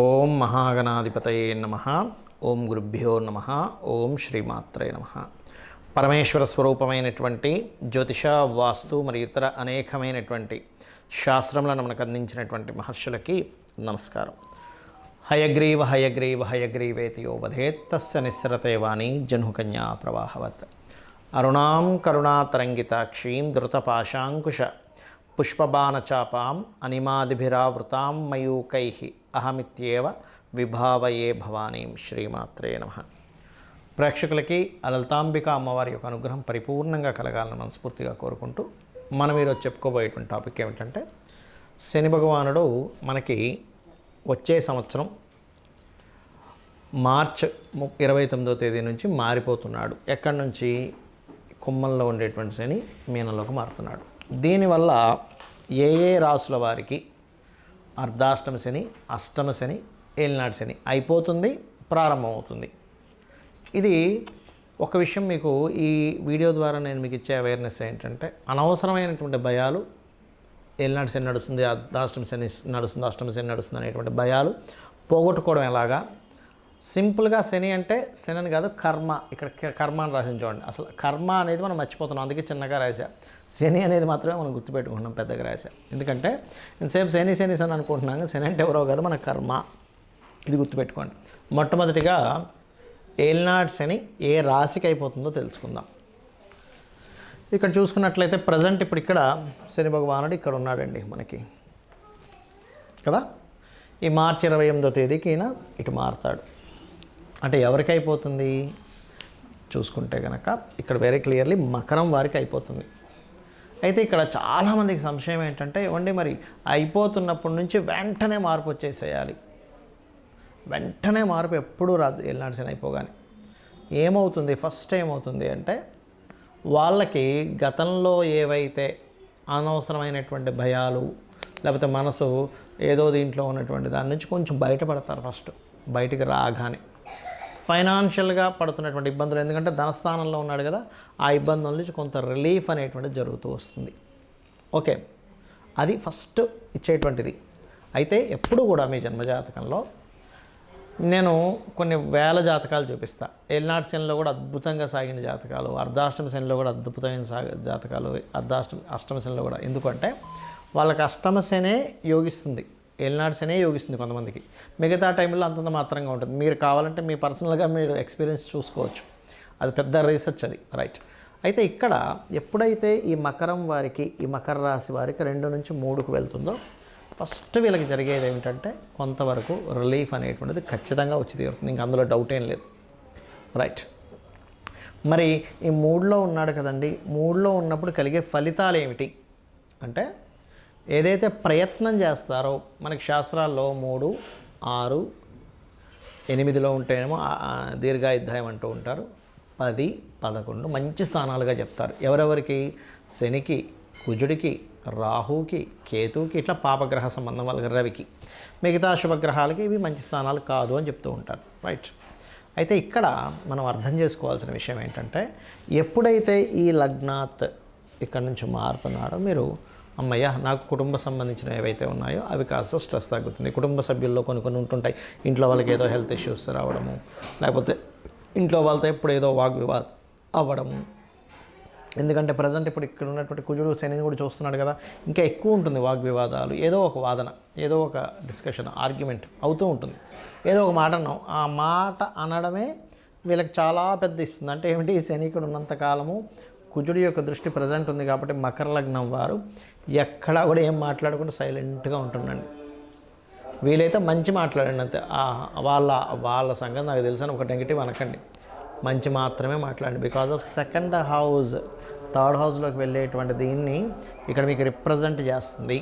ఓం మహాగణాధిపతయే నమః. ఓం గురుభ్యో నమః. ఓం శ్రీమాత్రే నమః. పరమేశ్వర స్వరూపమైనటువంటి జ్యోతిష, వాస్తు మరియు ఇతర అనేకమైనటువంటి శాస్త్రములను మనకు అందించినటువంటి మహర్షులకి నమస్కారం. హయగ్రీవ హయగ్రీవ హయగ్రీవేతి యో వదేత్ తస్య నిస్సరతే వాణి జహ్నుకన్యా ప్రవాహవత్. అరుణాం కరుణాతరంగితాక్షీం ధృతపాశాంకుశ పుష్పబాణచాపాం అనిమాదిభిరావృతాం మయూకైః అహమిత్యేవ విభావయే భవానీం. శ్రీమాత్రే నమః. ప్రేక్షకులకి లలితాంబిక అమ్మవారి యొక్క అనుగ్రహం పరిపూర్ణంగా కలగాలని మనస్ఫూర్తిగా కోరుకుంటూ మనం ఈరోజు చెప్పుకోబోయేటువంటి టాపిక్ ఏమిటంటే, శని భగవానుడు మనకి వచ్చే సంవత్సరం మార్చ్ 29వ తేదీ నుంచి మారిపోతున్నాడు. ఎక్కడి నుంచి? కుంభంలో ఉండేటువంటి శని మీనంలోకి మారుతున్నాడు. దీనివల్ల ఏ రాసుల వారికి అర్ధాష్టమ శని, అష్టమ శని, ఏలినాటి శని అయిపోతుంది, ప్రారంభమవుతుంది. ఇది ఒక విషయం మీకు ఈ వీడియో ద్వారా నేను మీకు ఇచ్చే అవేర్నెస్ ఏంటంటే, అనవసరమైనటువంటి భయాలు, ఏలినాటి శని నడుస్తుంది, అర్ధాష్టమ శని నడుస్తుంది, అష్టమ శని నడుస్తుంది అనేటువంటి భయాలు పోగొట్టుకోవడం ఎలాగా. సింపుల్గా శని అంటే శని అని కాదు, కర్మ. ఇక్కడ కర్మ అని రాసిన చూడండి. అసలు కర్మ అనేది మనం మర్చిపోతున్నాం, అందుకే చిన్నగా రాసా. శని అనేది మాత్రమే మనం గుర్తుపెట్టుకుంటున్నాం, పెద్దగా రాసా. ఎందుకంటే ఇంతసేపు శని శని శని అనుకుంటున్నాం, శని అంటే ఎవరో కాదు, మన కర్మ. ఇది గుర్తుపెట్టుకోండి. మొట్టమొదటిగా ఏలినాటి శని ఏ రాశికి అయిపోతుందో తెలుసుకుందాం. ఇక్కడ చూసుకున్నట్లయితే ప్రజెంట్ ఇప్పుడు ఇక్కడ శని భగవానుడు ఇక్కడ ఉన్నాడండి మనకి కదా. ఈ మార్చి 28వ తేదీకి ఈయన ఇటు మారుతాడు. అంటే ఎవరికి అయిపోతుంది చూసుకుంటే కనుక ఇక్కడ వెరీ క్లియర్లీ మకరం వారికి అయిపోతుంది. అయితే ఇక్కడ చాలామందికి సంశయం ఏంటంటే, ఇవ్వండి మరి అయిపోతున్నప్పటి నుంచి వెంటనే మార్పు వచ్చేసేయాలి. వెంటనే మార్పు ఎప్పుడూ రాదు. ఏలినాటి శని అయిపోగానే ఏమవుతుంది, ఫస్ట్ ఏమవుతుంది అంటే, వాళ్ళకి గతంలో ఏవైతే అనవసరమైనటువంటి భయాలు, లేకపోతే మనసు ఏదో దీంట్లో ఉన్నటువంటి దాని నుంచి కొంచెం బయటపడతారు. ఫస్ట్ బయటికి రాగానే ఫైనాన్షియల్గా పడుతున్నటువంటి ఇబ్బందులు, ఎందుకంటే ధనస్థానంలో ఉన్నాడు కదా, ఆ ఇబ్బందుల నుంచి కొంత రిలీఫ్ అనేటువంటిది జరుగుతూ వస్తుంది. ఓకే, అది ఫస్ట్ ఇచ్చేటువంటిది. అయితే ఎప్పుడు కూడా మీ జన్మజాతకంలో నేను కొన్ని వేల జాతకాలు చూపిస్తా. ఏలినాటి శనిలో కూడా అద్భుతంగా సాగిన జాతకాలు, అర్ధాష్టమ శనిలో కూడా అద్భుతమైన జాతకాలు, అష్టమ శనిలో కూడా. ఎందుకంటే వాళ్ళకి అష్టమ శనే యోగిస్తుంది, ఏలినాటి శనే యోగిస్తుంది కొంతమందికి. మిగతా టైంలో అంతంత మాత్రంగా ఉంటుంది. మీరు కావాలంటే మీ పర్సనల్గా మీరు ఎక్స్పీరియన్స్ చూసుకోవచ్చు, అది పెద్ద రీసెర్చ్ అది, రైట్. అయితే ఇక్కడ ఎప్పుడైతే ఈ మకరం వారికి, ఈ మకర రాశి వారికి 2 నుంచి 3కు వెళ్తుందో, ఫస్ట్ వీళ్ళకి జరిగేది ఏమిటంటే కొంతవరకు రిలీఫ్ అనేటువంటిది ఖచ్చితంగా వచ్చి తీరుతుంది. ఇంక అందులో డౌట్ ఏం లేదు, రైట్. మరి ఈ 3లో ఉన్నాడు కదండి, 3లో ఉన్నప్పుడు కలిగే ఫలితాలు ఏమిటి అంటే, ఏదైతే ప్రయత్నం చేస్తారో మనకి శాస్త్రాల్లో 3, 6, 8లో ఉంటేనేమో దీర్ఘాయుద్ధాయం అంటూ ఉంటారు. 10, 11 మంచి స్థానాలుగా చెప్తారు. ఎవరెవరికి? శనికి, కుజుడికి, రాహుకి, కేతువుకి, ఇట్లా పాపగ్రహ సంబంధం వాళ్ళకి, రవికి. మిగతా శుభగ్రహాలకి ఇవి మంచి స్థానాలు కాదు అని చెప్తూ ఉంటారు, రైట్. అయితే ఇక్కడ మనం అర్థం చేసుకోవాల్సిన విషయం ఏంటంటే, ఎప్పుడైతే ఈ లగ్నాత్ ఇక్కడ నుంచి మారుతున్నాడో, మీరు అమ్మయ్య నాకు కుటుంబ సంబంధించిన ఏవైతే ఉన్నాయో అవి కాస్త స్ట్రెస్ తగ్గుతుంది. కుటుంబ సభ్యుల్లో కొన్ని ఉంటుంటాయి. ఇంట్లో వాళ్ళకి ఏదో హెల్త్ ఇష్యూస్ రావడము, లేకపోతే ఇంట్లో వాళ్ళతో ఎప్పుడు ఏదో వాగ్వివాదం అవ్వడము. ఎందుకంటే ప్రజెంట్ ఇప్పుడు ఇక్కడ ఉన్నటువంటి కుజుడు శనిని కూడా చూస్తున్నాడు కదా, ఇంకా ఎక్కువ ఉంటుంది వాగ్వివాదాలు. ఏదో ఒక వాదన, ఏదో ఒక డిస్కషన్, ఆర్గ్యుమెంట్ అవుతూ ఉంటుంది. ఏదో ఒక మాట అన్నాం, ఆ మాట అనడమే వీళ్ళకి చాలా పెద్ద ఇస్తుంది. అంటే ఏమిటి? శని ఇక్కడ ఉన్నంతకాలము కుజుడి యొక్క దృష్టి ప్రజెంట్ ఉంది కాబట్టి మకర లగ్నం వారు ఎక్కడా కూడా ఏం మాట్లాడకుండా సైలెంట్గా ఉంటుండండి. వీలైతే మంచి మాట్లాడండి అంతే. వాళ్ళ సంగతి నాకు తెలుసని ఒక నెగిటివ్ అనకండి, మంచి మాత్రమే మాట్లాడండి. Because of second house, third హౌస్లోకి వెళ్ళేటువంటి దీన్ని ఇక్కడ మీకు రిప్రజెంట్ చేస్తుంది.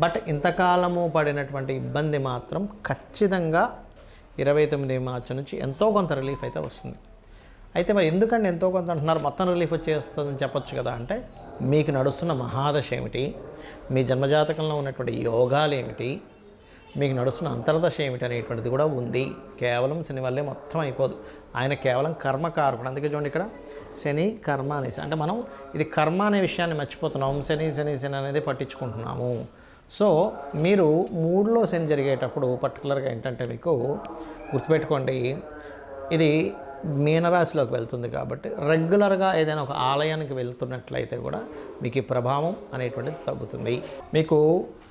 బట్ ఇంతకాలము పడినటువంటి ఇబ్బంది మాత్రం ఖచ్చితంగా 29 మార్చి నుంచి ఎంతో కొంత రిలీఫ్ అయితే వస్తుంది. అయితే మరి ఎందుకంటే ఎంతో కొంత అంటున్నారు, మొత్తం రిలీఫ్ వచ్చేస్తుందని చెప్పొచ్చు కదా అంటే, మీకు నడుస్తున్న మహాదశ ఏమిటి, మీ జన్మజాతకంలో ఉన్నటువంటి యోగాలు ఏమిటి, మీకు నడుస్తున్న అంతర్దశ ఏమిటి అనేటువంటిది కూడా ఉంది. కేవలం శని వల్లే మొత్తం అయిపోదు. ఆయన కేవలం కర్మకారకుడు. అందుకే చూడండి ఇక్కడ శని కర్మ అనేసి, అంటే మనం ఇది కర్మ అనే విషయాన్ని మర్చిపోతున్నాం. శని శని శని అనేది పట్టించుకుంటున్నాము. సో మీరు 3లో శని జరిగేటప్పుడు పర్టికులర్గా ఏంటంటే మీకు గుర్తుపెట్టుకోండి, ఇది మీనరాశిలోకి వెళ్తుంది కాబట్టి రెగ్యులర్గా ఏదైనా ఒక ఆలయానికి వెళ్తున్నట్లయితే కూడా మీకు ఈ ప్రభావం అనేటువంటిది తగ్గుతుంది. మీకు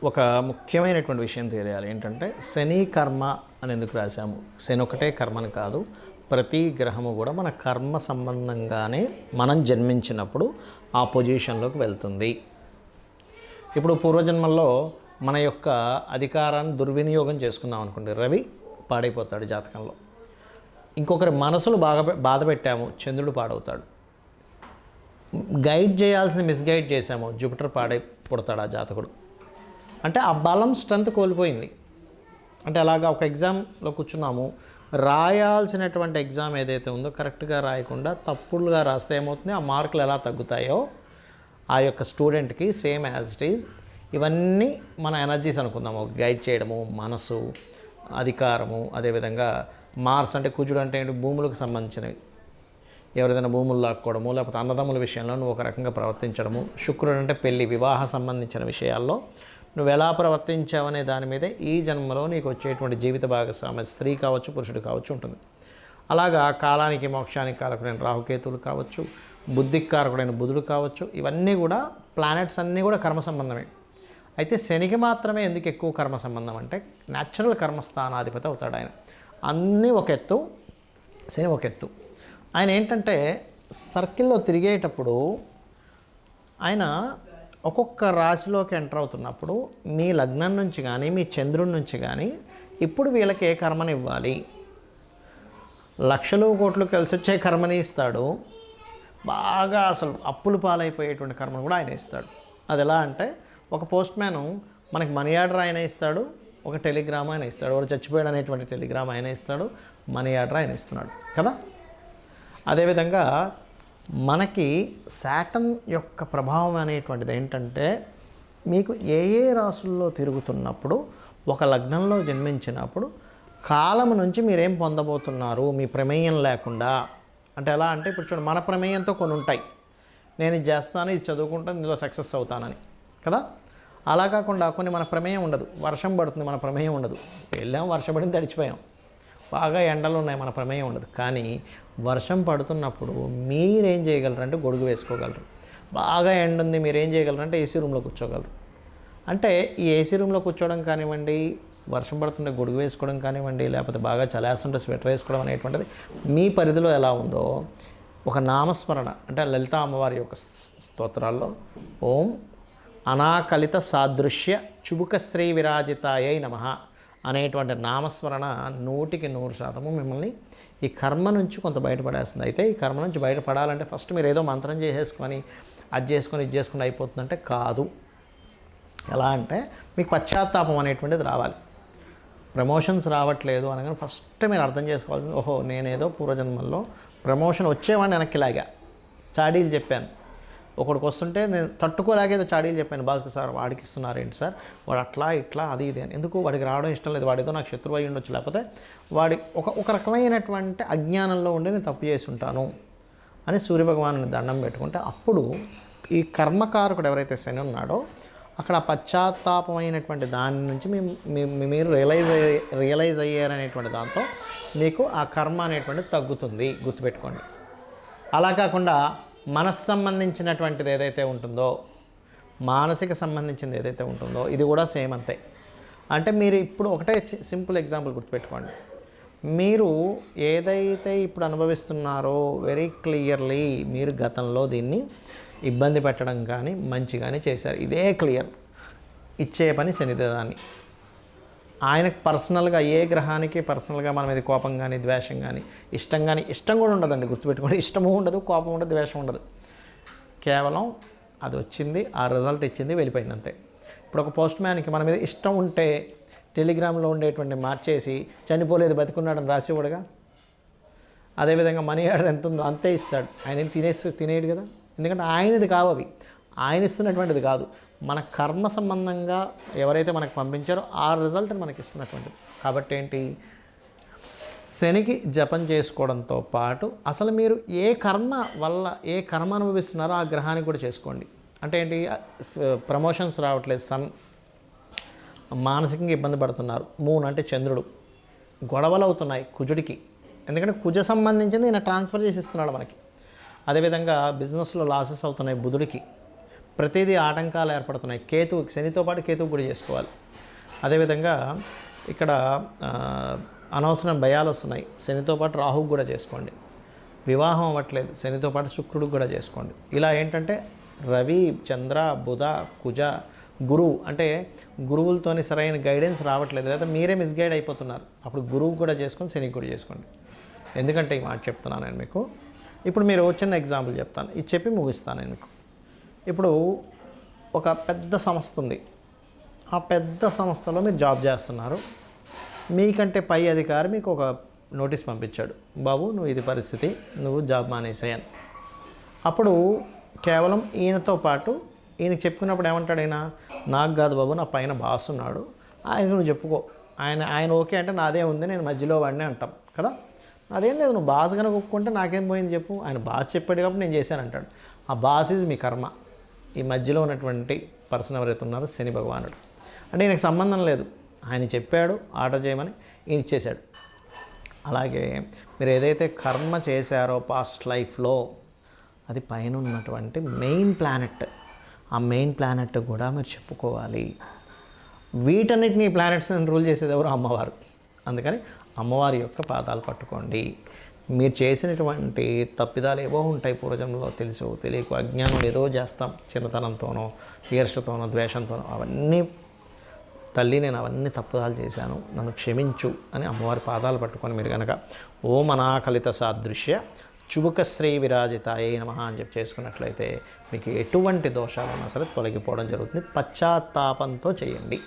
ఒక ముఖ్యమైనటువంటి విషయం తెలియాలి ఏంటంటే, శని కర్మ అని ఎందుకు రాశాము? శని ఒకటే కర్మని కాదు, ప్రతి గ్రహము కూడా మన కర్మ సంబంధంగానే మనం జన్మించినప్పుడు ఆ పొజిషన్లోకి వెళ్తుంది. ఇప్పుడు పూర్వజన్మల్లో మన యొక్క అధికారాన్ని దుర్వినియోగం చేసుకున్నాం అనుకోండి, రవి పాడైపోతాడు జాతకంలో. ఇంకొకరి మనసులు బాధ పెట్టాము, చంద్రుడు పాడవుతాడు. గైడ్ చేయాల్సింది మిస్గైడ్ చేశాము, జూపిటర్ పుడతాడు ఆ జాతకుడు. అంటే ఆ బలం స్ట్రెంత్ కోల్పోయింది. అంటే అలాగా ఒక ఎగ్జామ్లో కూర్చున్నాము, రాయాల్సినటువంటి ఎగ్జామ్ ఏదైతే ఉందో కరెక్ట్గా రాయకుండా తప్పులుగా రాస్తే ఏమవుతుంది, ఆ మార్కులు ఎలా తగ్గుతాయో ఆ యొక్క స్టూడెంట్కి సేమ్ యాజ్ ఇట్ ఈజ్. ఇవన్నీ మన ఎనర్జీస్ అనుకుందాము, గైడ్ చేయడము, మనసు, అధికారము, అదేవిధంగా మార్స్ అంటే కుజుడు అంటే ఏంటి, భూములకు సంబంధించినవి. ఎవరిదైనా భూములు లాక్కోవడము, లేకపోతే అన్నదమ్ముల విషయంలో నువ్వు ఒక రకంగా ప్రవర్తించడము. శుక్రుడు అంటే పెళ్లి, వివాహ సంబంధించిన విషయాల్లో నువ్వు ఎలా ప్రవర్తించావనే దాని మీదే ఈ జన్మలో నీకు వచ్చేటువంటి జీవిత భాగస్వామి, స్త్రీ కావచ్చు పురుషుడు కావచ్చు, ఉంటుంది. అలాగా కాలానికి మోక్షానికి కారకుడైన రాహుకేతువులు కావచ్చు, బుద్ధికి కారకుడైన బుధుడు కావచ్చు, ఇవన్నీ కూడా ప్లానెట్స్ అన్నీ కూడా కర్మ సంబంధమే. అయితే శనికి మాత్రమే ఎందుకు ఎక్కువ కర్మ సంబంధం అంటే, న్యాచురల్ కర్మస్థానాధిపతి అవుతాడు ఆయన. అన్నీ ఒక ఎత్తు, శని ఒక ఎత్తు. ఆయన ఏంటంటే సర్కిల్లో తిరిగేటప్పుడు ఆయన ఒక్కొక్క రాశిలోకి ఎంటర్ అవుతున్నప్పుడు మీ లగ్నం నుంచి కానీ మీ చంద్రుడి నుంచి కానీ ఇప్పుడు వీళ్ళకి ఏ కర్మని ఇవ్వాలి, లక్షలు కోట్లు కలిసి వచ్చే కర్మని ఇస్తాడు, బాగా అసలు అప్పులు పాలైపోయేటువంటి కర్మను కూడా ఆయన ఇస్తాడు. అది ఎలా అంటే, ఒక పోస్ట్ మ్యాను మనకి మనీ ఆర్డర్ ఆయన ఇస్తాడు, ఒక టెలిగ్రామ్ ఆయన ఇస్తాడు, వాడు చచ్చిపోయాడు అనేటువంటి టెలిగ్రామ్ ఆయన ఇస్తాడు, మనీ ఆర్డర్ ఆయన ఇస్తున్నాడు కదా. అదేవిధంగా మనకి శాటర్న్ యొక్క ప్రభావం అనేటువంటిది ఏంటంటే, మీకు ఏ ఏ రాసుల్లో తిరుగుతున్నప్పుడు, ఒక లగ్నంలో జన్మించినప్పుడు కాలము నుంచి మీరేం పొందబోతున్నారు మీ ప్రమేయం లేకుండా. అంటే ఎలా అంటే, ఇప్పుడు చూడండి, మన ప్రమేయంతో కొన్ని ఉంటాయి, నేను ఇది చేస్తాను, ఇది చదువుకుంటాను, ఇందులో సక్సెస్ అవుతానని కదా. అలా కాకుండా కొన్ని మన ప్రమేయం ఉండదు, వర్షం పడుతుంది, మన ప్రమేయం ఉండదు, వెళ్ళాం వర్షం పడింది తడిచిపోయాం, బాగా ఎండలు ఉన్నాయి, మన ప్రమేయం ఉండదు. కానీ వర్షం పడుతున్నప్పుడు మీరేం చేయగలరు అంటే గొడుగు వేసుకోగలరు. బాగా ఎండ ఉంది, మీరేం చేయగలరు అంటే ఏసీ రూమ్లో కూర్చోగలరు. అంటే ఈ ఏసీ రూమ్లో కూర్చోవడం కానివ్వండి, వర్షం పడుతుంటే గొడుగు వేసుకోవడం కానివ్వండి, లేకపోతే బాగా చలేస్తుంటే స్వెటర్ వేసుకోవడం అనేటువంటిది మీ పరిధిలో ఎలా ఉందో, ఒక నామస్మరణ అంటే లలితా అమ్మవారి యొక్క స్తోత్రాల్లో ఓం అనాకలిత సాదృశ్య చుబుక శ్రీ విరాజితాయై నమః అనేటువంటి నామస్మరణ 100% మిమ్మల్ని ఈ కర్మ నుంచి కొంత బయటపడేస్తుంది. అయితే ఈ కర్మ నుంచి బయటపడాలంటే ఫస్ట్ మీరు ఏదో మంత్రం చేసేసుకొని అది చేసుకొని ఇది చేసుకుని అయిపోతుందంటే కాదు. ఎలా అంటే, మీకు పశ్చాత్తాపం అనేటువంటిది రావాలి. ప్రమోషన్స్ రావట్లేదు అనగానే ఫస్ట్ మీరు అర్థం చేసుకోవాల్సింది, ఓహో నేనేదో పూర్వజన్మల్లో ప్రమోషన్ వచ్చేవాడిని వెనక్కి లాగా చాడీలు చెప్పాను, ఒకడికి వస్తుంటే నేను తట్టుకోలేకేదో చాడీలు చెప్పాను, భాస్కర్ సార్ వాడికి ఇస్తున్నారు ఏంటి సార్, వాడు అట్లా ఇట్లా అది ఇది అని. ఎందుకు, వాడికి రావడం ఇష్టం లేదు, వాడితో నాకు శత్రువు అయి ఉండొచ్చు, లేకపోతే వాడి ఒక రకమైనటువంటి అజ్ఞానంలో ఉండి నేను తప్పు చేసి ఉంటాను అని సూర్యభగవాను దండం పెట్టుకుంటే, అప్పుడు ఈ కర్మకారకుడు ఎవరైతే శని ఉన్నాడో అక్కడ పశ్చాత్తాపమైనటువంటి దాని నుంచి మీరు రియలైజ్ అయ్యారనేటువంటి దాంతో మీకు ఆ కర్మ అనేటువంటిది తగ్గుతుంది, గుర్తుపెట్టుకోండి. అలా కాకుండా మనస్సు సంబంధించినటువంటిది ఏదైతే ఉంటుందో, మానసిక సంబంధించింది ఏదైతే ఉంటుందో, ఇది కూడా సేమ్ అంతే. అంటే మీరు ఇప్పుడు ఒకటే సింపుల్ ఎగ్జాంపుల్ గుర్తుపెట్టుకోండి, మీరు ఏదైతే ఇప్పుడు అనుభవిస్తున్నారో వెరీ క్లియర్లీ మీరు గతంలో దీన్ని ఇబ్బంది పెట్టడం కానీ మంచి కానీ చేశారు, ఇదే క్లియర్. ఇచ్చే పని శనిదేదాన్ని. ఆయనకు పర్సనల్గా ఏ గ్రహానికి పర్సనల్గా మన మీద కోపం కానీ ద్వేషం కానీ ఇష్టం కూడా ఉండదండి, గుర్తుపెట్టుకోండి. ఇష్టము ఉండదు, కోపం ఉండదు, ద్వేషం ఉండదు. కేవలం అది వచ్చింది, ఆ రిజల్ట్ ఇచ్చింది, వెళ్ళిపోయింది అంతే. ఇప్పుడు ఒక పోస్ట్ మ్యాన్కి మన మీద ఇష్టం ఉంటే టెలిగ్రామ్లో ఉండేటువంటి మార్చేసి చనిపోలేదు బతికున్నాడని రాసేవాడుగా. అదేవిధంగా మనీ ఆర్డర్ ఎంత ఉందో అంతే ఇస్తాడు, ఆయన తినేయడు కదా, ఎందుకంటే ఆయనది కావు అవి, ఆయన ఇస్తున్నటువంటిది కాదు. మన కర్మ సంబంధంగా ఎవరైతే మనకు పంపించారో ఆ రిజల్ట్ని మనకి ఇస్తున్నటువంటిది. కాబట్టి ఏంటి, శనికి జపం చేసుకోవడంతో పాటు అసలు మీరు ఏ కర్మ వల్ల ఏ కర్మ అనుభవిస్తున్నారో ఆ గ్రహానికి కూడా చేసుకోండి. అంటే ఏంటి, ప్రమోషన్స్ రావట్లేదు, సన్ మానసికంగా ఇబ్బంది పడుతున్నారు. మూన్ అంటే చంద్రుడు. గొడవలు అవుతున్నాయి కుజుడికి, ఎందుకంటే కుజ సంబంధించింది ఈయన ట్రాన్స్ఫర్ చేసి ఇస్తున్నాడు మనకి. అదేవిధంగా బిజినెస్లో లాసెస్ అవుతున్నాయి బుధుడికి. ప్రతిదీ ఆటంకాలు ఏర్పడుతున్నాయి. కేతువుకి, శనితో పాటు కేతువు కూడా చేసుకోవాలి. అదేవిధంగా ఇక్కడ అనవసరం భయాలు వస్తున్నాయి. శనితో పాటు రాహువు కూడా చేసుకోండి. వివాహం అవ్వట్లేదు, శనితో పాటు శుక్రుడు కూడా చేసుకోండి. ఇలా ఏంటంటే రవి, చంద్ర, బుధ, కుజ, గురువు అంటే గురువులతోని సరైన గైడెన్స్ రావట్లేదు, లేదా మీరే మిస్గైడ్ అయిపోతున్నారు. అప్పుడు గురువు కూడా చేసుకొని శనికి కూడా చేసుకోండి. ఎందుకంటే ఈ మాట చెప్తున్నాను నేను మీకు. ఇప్పుడు మీరు చిన్న ఎగ్జాంపుల్ చెప్తాను, ఇది చెప్పి ముగిస్తాను నేను మీకు. ఇప్పుడు ఒక పెద్ద సంస్థ ఉంది. ఆ పెద్ద సంస్థలో మీరు జాబ్ చేస్తున్నారు. మీకంటే పై అధికారి మీకు ఒక నోటీస్ పంపించాడు, బాబు నువ్వు ఇది పరిస్థితి, నువ్వు జాబ్ మానేసాయని. అప్పుడు కేవలం ఈయనతో పాటు ఈయనకి చెప్పుకున్నప్పుడు ఏమంటాడు ఆయన, నాకు కాదు బాబు, నా పైన బాస్ ఉన్నాడు, ఆయన నువ్వు చెప్పుకో, ఆయన ఓకే అంటే నాదే ఉంది, నేను మధ్యలో వాడినే అంటాం కదా. అదేం లేదు, నువ్వు బాస్ కనుక ఒప్పుకుంటే నాకేం పోయింది చెప్పు, ఆయన బాస్ చెప్పాడు కాబట్టి నేను చేశాను అంటాడు. ఆ బాస్ ఈజ్ మీ కర్మ. ఈ మధ్యలో ఉన్నటువంటి పర్సన్ ఎవరైతే ఉన్నారో శని భగవానుడు. అంటే ఈయనకు సంబంధం లేదు, ఆయన చెప్పాడు ఆర్డర్ చేయమని, ఈయన ఇచ్చేశాడు. అలాగే మీరు ఏదైతే కర్మ చేశారో పాస్ట్ లైఫ్లో, అది పైన ఉన్నటువంటి మెయిన్ ప్లానెట్, ఆ మెయిన్ ప్లానెట్ కూడా మీరు చెప్పుకోవాలి. వీటన్నిటిని ప్లానెట్స్ని రూల్ చేసేది ఎవరు? అమ్మవారు. అందుకని అమ్మవారి యొక్క పాదాలు పట్టుకోండి. మీరు చేసినటువంటి తప్పిదాలు ఏవో ఉంటాయి పూర్వజన్మలో, తెలుసు తెలియక అజ్ఞానం ఏదో చేస్తాం, చిన్నతనంతోనో ఈర్షతోనో ద్వేషంతోనో. అవన్నీ తల్లి నేను అవన్నీ తప్పుదాలు చేశాను, నన్ను క్షమించు అని అమ్మవారి పాదాలు పట్టుకొని మీరు కనుక ఓం అనాకలిత సాదృశ్య చుబుకశ్రీ విరాజితాయే నమః అని చెప్పి చేసుకున్నట్లయితే మీకు ఎటువంటి దోషాలు ఉన్నా సరే తొలగిపోవడం జరుగుతుంది. పశ్చాత్తాపంతో చేయండి.